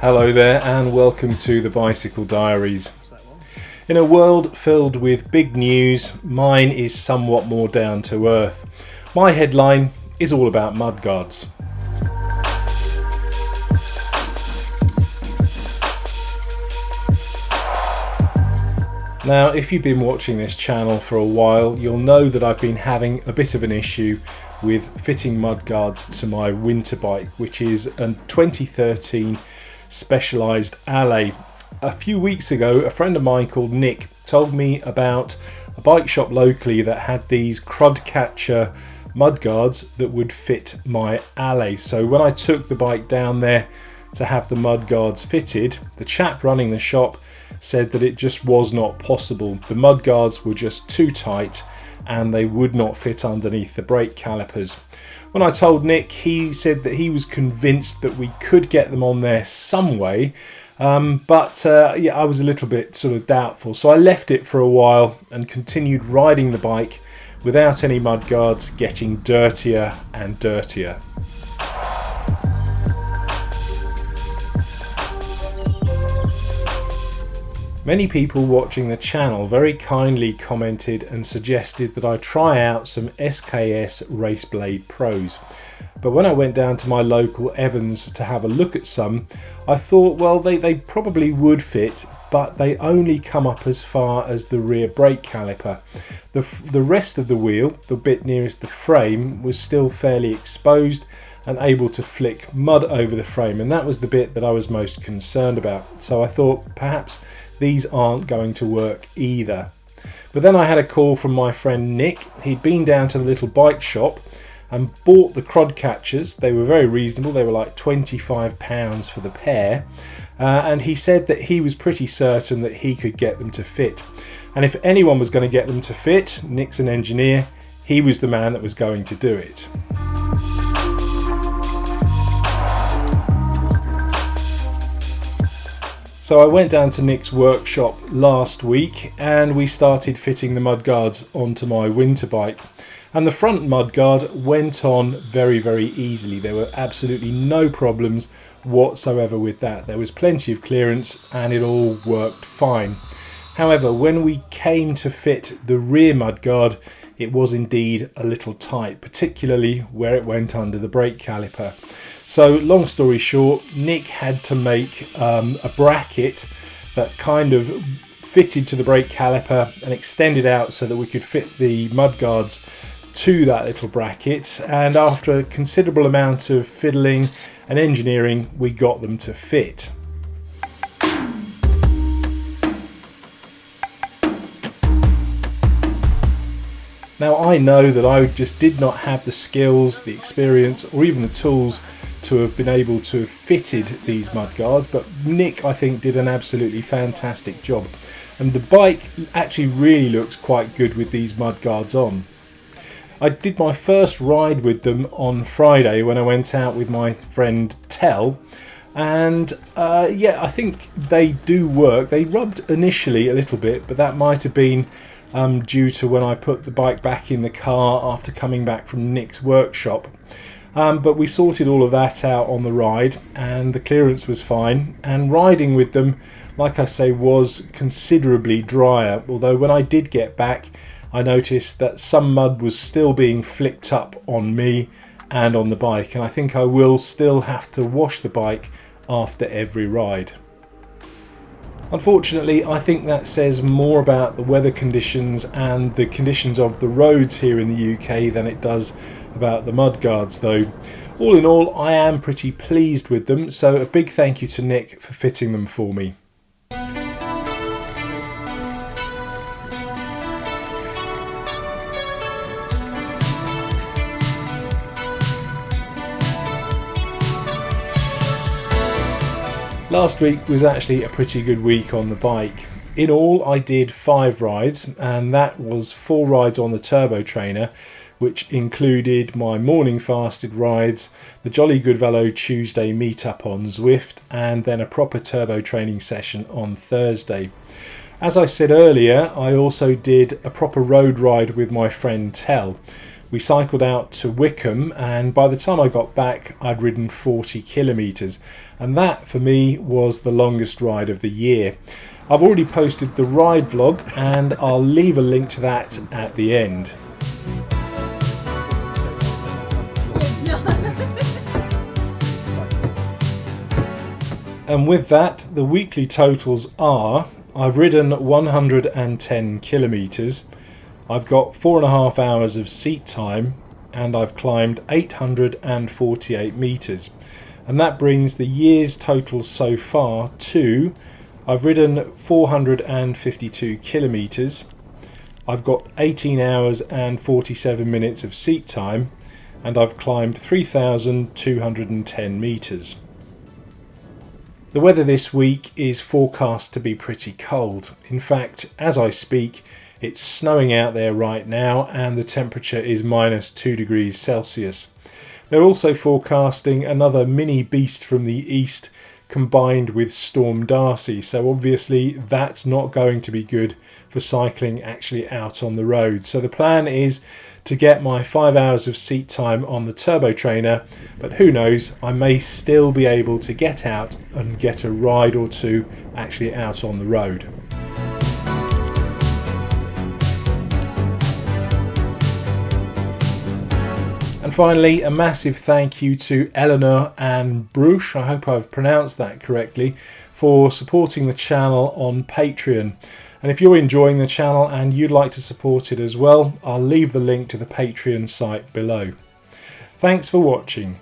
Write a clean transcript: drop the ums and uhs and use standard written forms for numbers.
Hello there and welcome to the Bicycle Diaries. In a world filled with big news, mine is somewhat more down to earth. My headline is all about mudguards. Now, if you've been watching this channel for a while, you'll know that I've been having a bit of an issue with fitting mudguards to my winter bike, which is a 2013 Specialized Alley. A few weeks ago, a friend of mine called Nick told me about a bike shop locally that had these crud catcher mudguards that would fit my Alley. So when I took the bike down there to have the mudguards fitted, the chap running the shop said that it just was not possible. The mudguards were just too tight and they would not fit underneath the brake calipers. When I told Nick, he said that he was convinced that we could get them on there some way, but I was a little bit sort of doubtful. So I left it for a while and continued riding the bike without any mudguards, getting dirtier and dirtier. Many people watching the channel very kindly commented and suggested that I try out some SKS Raceblade Pros. But when I went down to my local Evans to have a look at some, I thought, well, they probably would fit, but they only come up as far as the rear brake caliper. The rest of the wheel, the bit nearest the frame, was still fairly exposed and able to flick mud over the frame, and that was the bit that I was most concerned about. So I thought perhaps these aren't going to work either. But then I had a call from my friend Nick. He'd been down to the little bike shop and bought the crud catchers. They were very reasonable. They were like £25 for the pair, and he said that he was pretty certain that he could get them to fit. And if anyone was going to get them to fit, Nick's an engineer, he was the man that was going to do it. So I went down to Nick's workshop last week and we started fitting the mudguards onto my winter bike. And the front mudguard went on very, very easily. There were absolutely no problems whatsoever with that. There was plenty of clearance and it all worked fine. However, when we came to fit the rear mudguard, it was indeed a little tight, particularly where it went under the brake caliper. So long story short, Nick had to make a bracket that kind of fitted to the brake caliper and extended out so that we could fit the mudguards to that little bracket, and after a considerable amount of fiddling and engineering, we got them to fit. Now I know that I just did not have the skills, the experience or even the tools to have been able to have fitted these mudguards, but Nick, I think, did an absolutely fantastic job, and the bike actually really looks quite good with these mudguards on. I did my first ride with them on Friday when I went out with my friend Tell, and I think they do work. They rubbed initially a little bit, but that might have been due to when I put the bike back in the car after coming back from Nick's workshop. But we sorted all of that out on the ride and the clearance was fine, and riding with them, like I say, was considerably drier, although when I did get back I noticed that some mud was still being flicked up on me and on the bike, and I think I will still have to wash the bike after every ride. Unfortunately, I think that says more about the weather conditions and the conditions of the roads here in the UK than it does about the mudguards, though. All in all, I am pretty pleased with them, so a big thank you to Nick for fitting them for me. Last week was actually a pretty good week on the bike. In all, I did 5 rides, and that was 4 rides on the turbo trainer, which included my morning fasted rides, the Jolly Good Velo Tuesday meetup on Zwift, and then a proper turbo training session on Thursday. As I said earlier, I also did a proper road ride with my friend Tell. We cycled out to Wickham, and by the time I got back I'd ridden 40 kilometres, and that for me was the longest ride of the year. I've already posted the ride vlog and I'll leave a link to that at the end. And with that, the weekly totals are: I've ridden 110 kilometres, I've got 4.5 hours of seat time, and I've climbed 848 metres. And that brings the year's total so far to: I've ridden 452 kilometres, I've got 18 hours and 47 minutes of seat time, and I've climbed 3,210 metres. The weather this week is forecast to be pretty cold. In fact, as I speak, it's snowing out there right now and the temperature is -2 degrees Celsius. They're also forecasting another mini beast from the east combined with Storm Darcy, so obviously that's not going to be good for cycling actually out on the road. So the plan is to get my 5 hours of seat time on the turbo trainer, but who knows, I may still be able to get out and get a ride or two actually out on the road. And finally, a massive thank you to Eleanor and Bruce, I hope I've pronounced that correctly, for supporting the channel on Patreon. And if you're enjoying the channel and you'd like to support it as well, I'll leave the link to the Patreon site below. Thanks for watching.